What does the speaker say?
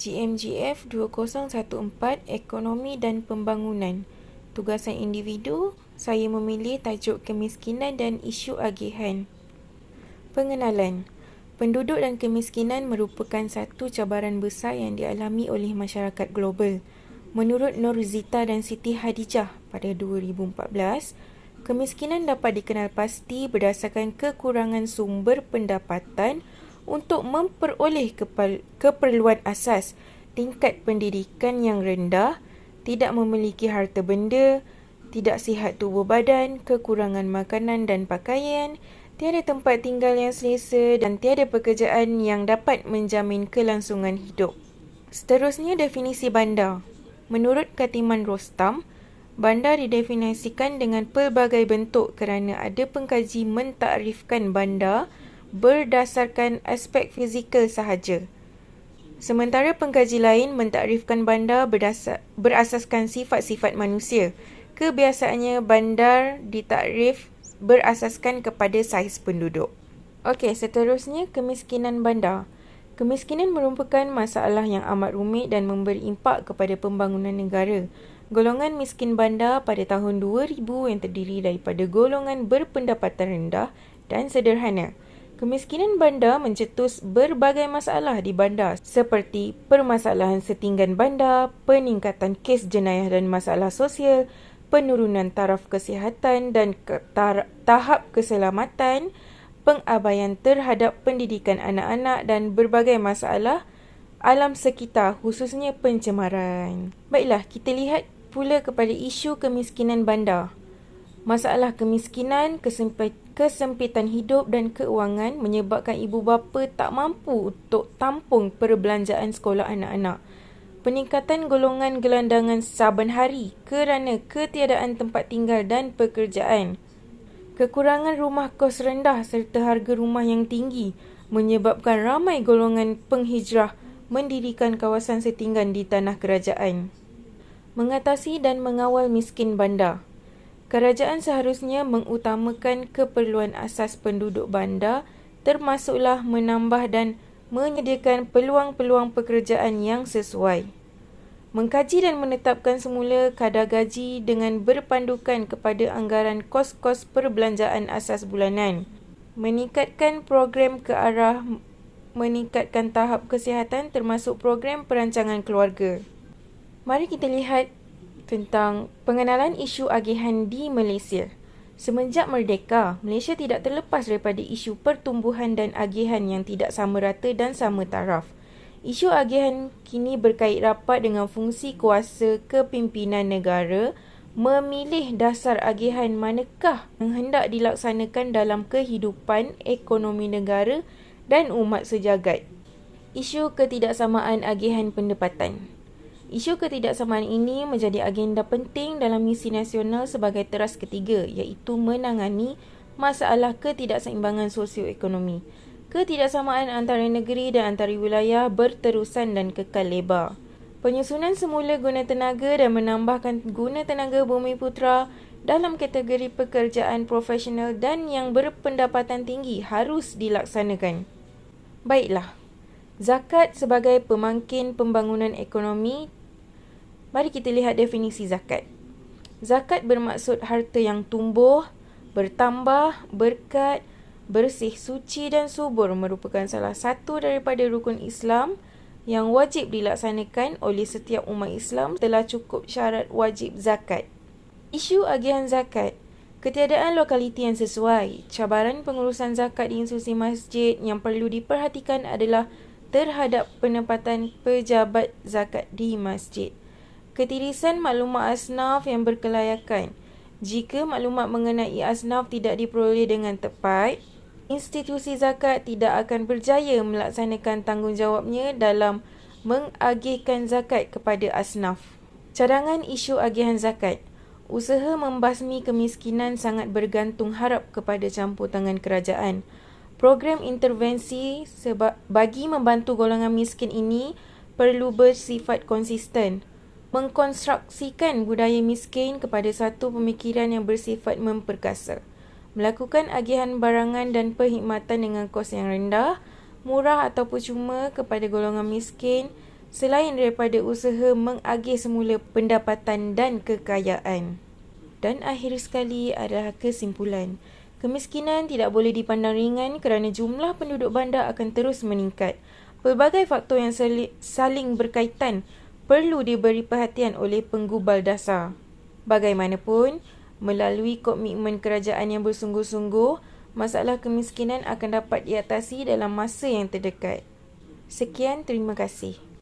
GMGF 2014 Ekonomi dan Pembangunan. Tugasan individu, saya memilih tajuk kemiskinan dan isu agihan. Pengenalan. Penduduk dan kemiskinan merupakan satu cabaran besar yang dialami oleh masyarakat global. Menurut Nur Zita dan Siti Hadijah pada 2014, kemiskinan dapat dikenal pasti berdasarkan kekurangan sumber pendapatan untuk memperoleh keperluan asas, tingkat pendidikan yang rendah, tidak memiliki harta benda, tidak sihat tubuh badan, kekurangan makanan dan pakaian, tiada tempat tinggal yang selesa dan tiada pekerjaan yang dapat menjamin kelangsungan hidup. Seterusnya, definisi bandar. Menurut Katiman Rostam, bandar didefinisikan dengan pelbagai bentuk kerana ada pengkaji mentakrifkan bandar berdasarkan aspek fizikal sahaja. Sementara pengkaji lain mentakrifkan bandar berasaskan sifat-sifat manusia. Kebiasaannya bandar ditakrif berasaskan kepada saiz penduduk. Okey, seterusnya kemiskinan bandar. Kemiskinan merupakan masalah yang amat rumit dan memberi impak kepada pembangunan negara. Golongan miskin bandar pada tahun 2000 yang terdiri daripada golongan berpendapatan rendah dan sederhana. Kemiskinan bandar mencetus berbagai masalah di bandar seperti permasalahan setinggan bandar, peningkatan kes jenayah dan masalah sosial, penurunan taraf kesihatan dan tahap keselamatan, pengabaian terhadap pendidikan anak-anak dan berbagai masalah alam sekitar khususnya pencemaran. Baiklah, kita lihat pula kepada isu kemiskinan bandar. Masalah kemiskinan, kesempitan hidup dan keuangan menyebabkan ibu bapa tak mampu untuk tampung perbelanjaan sekolah anak-anak. Peningkatan golongan gelandangan saban hari kerana ketiadaan tempat tinggal dan pekerjaan. Kekurangan rumah kos rendah serta harga rumah yang tinggi menyebabkan ramai golongan penghijrah mendirikan kawasan setinggan di tanah kerajaan. Mengatasi dan mengawal miskin bandar. Kerajaan seharusnya mengutamakan keperluan asas penduduk bandar, termasuklah menambah dan menyediakan peluang-peluang pekerjaan yang sesuai. Mengkaji dan menetapkan semula kadar gaji dengan berpandukan kepada anggaran kos-kos perbelanjaan asas bulanan. Meningkatkan program ke arah meningkatkan tahap kesihatan termasuk program perancangan keluarga. Mari kita lihat tentang pengenalan isu agihan di Malaysia. Semenjak merdeka, Malaysia tidak terlepas daripada isu pertumbuhan dan agihan yang tidak sama rata dan sama taraf. Isu agihan kini berkait rapat dengan fungsi kuasa kepimpinan negara memilih dasar agihan manakah yang hendak dilaksanakan dalam kehidupan ekonomi negara dan umat sejagat. Isu ketidaksamaan agihan pendapatan. Isu ketidaksamaan ini menjadi agenda penting dalam misi nasional sebagai teras ketiga, iaitu menangani masalah ketidakseimbangan sosioekonomi. Ketidaksamaan antara negeri dan antara wilayah berterusan dan kekal lebar. Penyusunan semula guna tenaga dan menambahkan guna tenaga Bumiputera dalam kategori pekerjaan profesional dan yang berpendapatan tinggi harus dilaksanakan. Baiklah, zakat sebagai pemangkin pembangunan ekonomi. Mari kita lihat definisi zakat. Zakat bermaksud harta yang tumbuh, bertambah, berkat, bersih, suci dan subur merupakan salah satu daripada rukun Islam yang wajib dilaksanakan oleh setiap umat Islam telah cukup syarat wajib zakat. Isu agihan zakat. Ketiadaan lokaliti yang sesuai. Cabaran pengurusan zakat di institusi masjid yang perlu diperhatikan adalah terhadap penempatan pejabat zakat di masjid. Ketirisan maklumat asnaf yang berkelayakan. Jika maklumat mengenai asnaf tidak diperoleh dengan tepat, institusi zakat tidak akan berjaya melaksanakan tanggungjawabnya dalam mengagihkan zakat kepada asnaf. Cadangan isu agihan zakat. Usaha membasmi kemiskinan sangat bergantung harap kepada campur tangan kerajaan. Program intervensi bagi membantu golongan miskin ini perlu bersifat konsisten. Mengkonstruksikan budaya miskin kepada satu pemikiran yang bersifat memperkasa. Melakukan agihan barangan dan perkhidmatan dengan kos yang rendah, murah atau percuma kepada golongan miskin selain daripada usaha mengagih semula pendapatan dan kekayaan. Dan akhir sekali adalah kesimpulan. Kemiskinan tidak boleh dipandang ringan kerana jumlah penduduk bandar akan terus meningkat. Pelbagai faktor yang saling berkaitan perlu diberi perhatian oleh penggubal dasar. Bagaimanapun, melalui komitmen kerajaan yang bersungguh-sungguh, masalah kemiskinan akan dapat diatasi dalam masa yang terdekat. Sekian, terima kasih.